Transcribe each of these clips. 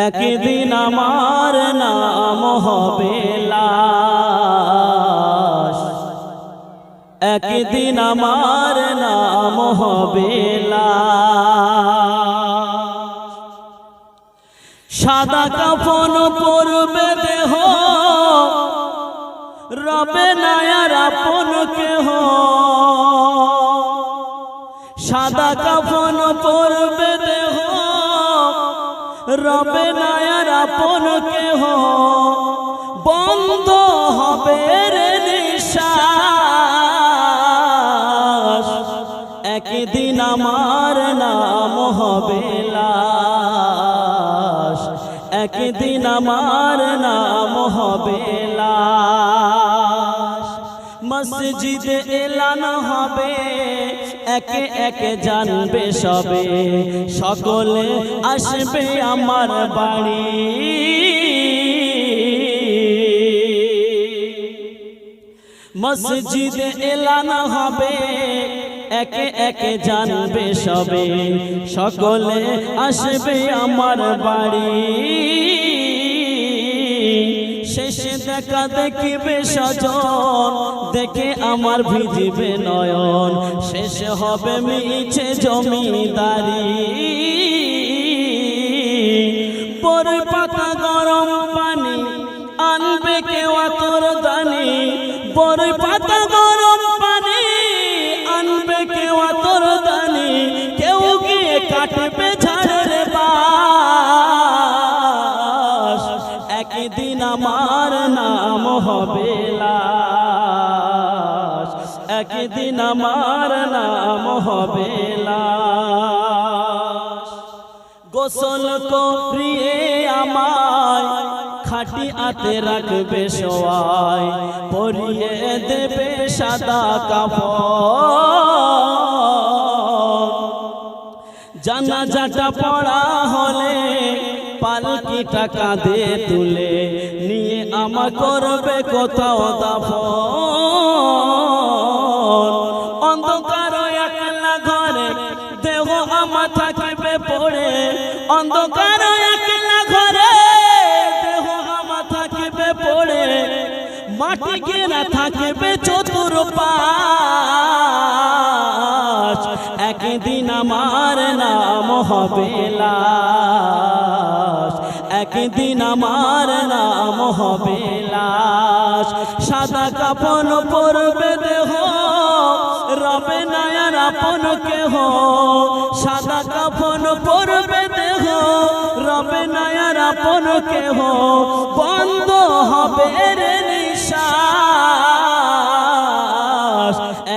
একদিন আমার নাম হবে লাশ, একদিন আমার নাম হবে লাশ। সাদা কাফন পরবে দেহ, রবে না আর আপন কেহ। সাদা কাফন পরবে দেহ, রবে না আর আপন কেহ। বন্ধ হবে রে নিঃশ্বাস, একদিন আমার নাম হবে লাশ, একদিন আমার নাম হবে লাশ। মসজিদে এলান হবে, একে একে জানবে সবে, সকলে আসবে আমার বাড়ি। মসজিদে এলান হবে, একে একে জানবে সবে, সকলে আসবে আমার বাড়ি। শেষে দেখা দেখিবে স্বজন, দেখে আমার ভিজিবে নয়ন। শেষ হবে মিছে জমিদারি, পরে পাতা গরম পানি আনবে কেউ আতর দানি। পরে পাতা গরম পানি আনবে কেউ আতর দানি, কেউ গিয়ে কাটবে ঝাড়ের বাস। একদিন আমার নাম হবে লাশ, একদিন আমার নাম হবে লাশ। গোসল করিয়ে আমায় খাটি আতে রাখবে শোয়াই, পরিয়ে দেবে সাদা কাফন। জানাজাটা পড়া হলে পালকিটা কাঁধে তুলে নিয়ে আমা করবে কোথাও দাফন। অন্ধকার একলা ঘরে দেহ আমা থাকবে পড়ে, অন্ধকার একলা ঘরে দেহ আমা থাকবে পড়ে। মাটি ঘেরা থাকবে চতুর্পাশ, একদিন আমার নাম হবে লাশ, একদিন আমার নাম হবে লাশ। সাদা কাফন পরবে দেহ, রবে না আর আপন কেহ। সাদা কাফন পরবে দেহ, রবে না আর আপন কেহ। বন্ধ হবে রে নিঃশ্বাস,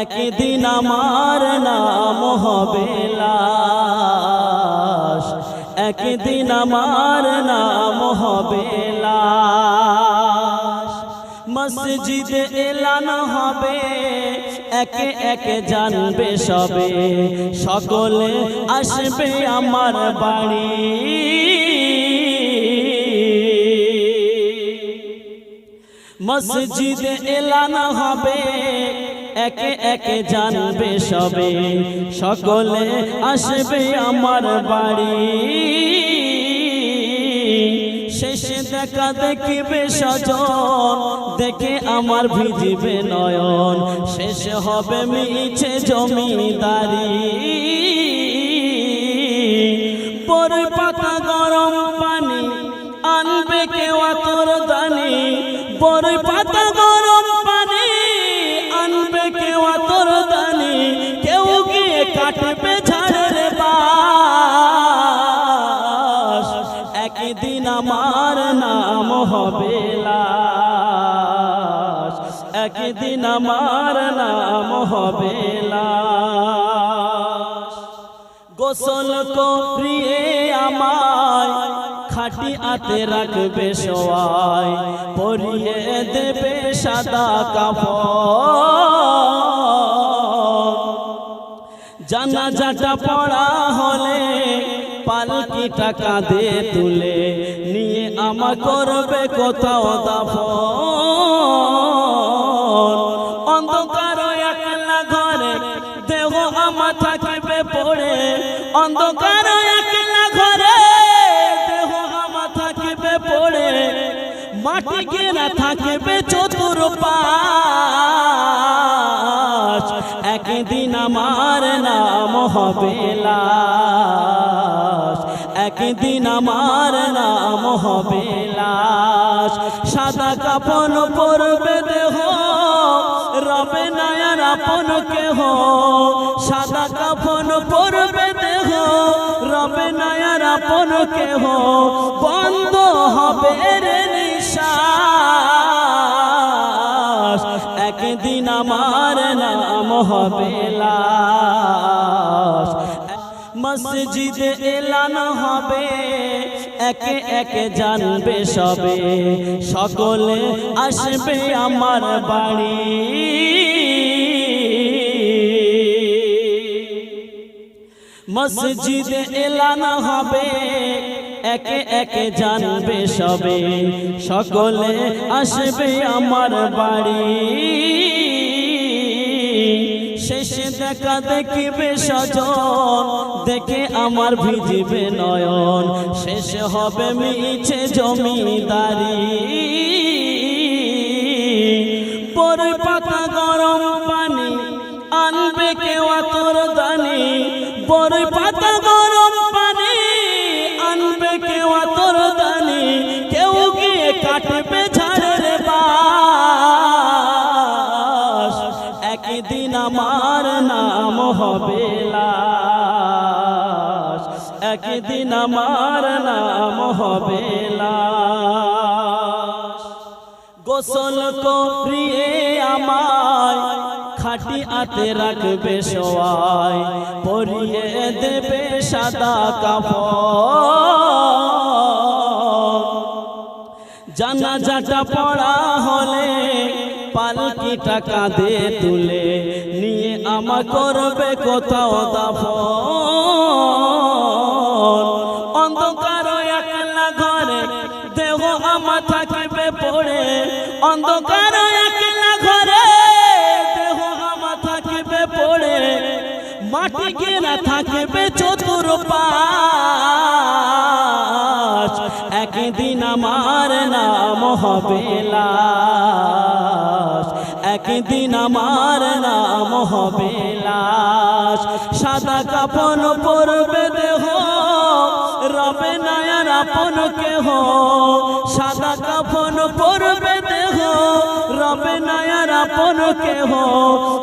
একদিন আমার নাম হবে লাশ, একদিন আমার নাম হবে লাশ। মসজিদে এলান হবে, একে একে জানবে সবে, সকলে আসবে আমার বাড়ি। মসজিদে এলান হবে, একে একে জানবে সবে, সকলে আসবে আমার বাড়ি। শেষে দেখা দেখিবে স্বজন, দেখে আমার ভিজিবে নয়ন। শেষ হবে মিছে জমিদারি, পরে পাতা গরম পানি আনবে কেউ আতর দানি। পরে পাতা গরম পানি আনবে কেউ আতর দানি, কেউ গিয়ে কাটবে ঝাড়ের বাস। একদিন আমার নাম হবে লাশ, একদিন আমার নাম হবে লাশ। গোসল করিয়ে আমায় খাটি আতে রাখবে শোয়াই, পরিয়ে দেবে সাদা কাফন। জানাজাটা পড়া হলে পালকিটা কাঁধে তুলে নিয়ে আমা করবে কোথাও দাফন। অন্ধকার একলা ঘরে দেহ আমা থাকবে পড়ে, অন্ধকার একলা ঘরে দেহ আমা মাটি ঘেরা থাকবে চতুর্পাশ, একদিন আমার নাম হবে লাশ, একদিন আমার নাম হবে লাশ। সাদা কাফন পরবে দেহ, রবে না আর আপন কেহ, সাদা কাফন পরবে দেহ, রবে না আর আপন কেহ, বন্ধ হবে রে নিঃশ্বাস, একদিন আমার নাম হবে লাশ। মসজিদে এলান হবে, একে একে জানবে সবে, সকলে আসবে আমার বাড়ি। মসজিদে এলান হবে, একে একে জানবে সবে, সকলে আসবে আমার বাড়ি। শেষে দেখা দেখিবে স্বজন, দেখে আমার ভিজিবে নয়ন, শেষ হবে মিছে জমিদারি। বড়ই পাতা গরম পানি আনবে কেউ আতর দানি, বড়ই পাতা গরম পানি আনবে কেউ আতর দানি, কেউ গিয়ে কাটবে ঝাড়ের বাস, একদিন আমার নাম হবে লাশ, একদিন আমার নাম হবে লাশ। গোসল করিয়ে আমায় খাটি আতে রাখবে শোয়াই, পরিয়ে দেবে সাদা কাফন। জানাজাটা পড়া হলে পালকিটা কাঁধে তুলে নিয়ে আমা করবে কোথাও দাফন। অন্ধকার একলা ঘরে দেহ আমা থাকবে পড়ে, অন্ধকার একলা ঘরে দেহ আমা থাকবে পড়ে, মাটি ঘেরা থাকবে চতুর্পাশ, একদিন আমার নাম হবে লাশ, একদিন আমার নাম হবে লাশ। সাদা কাফন পরবে দেহ, রবে না আর আপন কেহ, সাদা কাফন পরবে দেহ, রবে না আর আপন কেহ,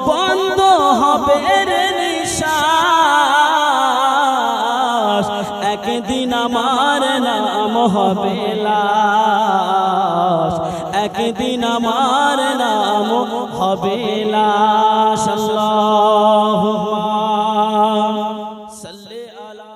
বন্ধ হবে রে নিঃশ্বাস, একদিন আমার নাম হবে লাশ, একদিন আমার নাম হবে লাশ। আল্লাহুম্মা সাল্লি আলা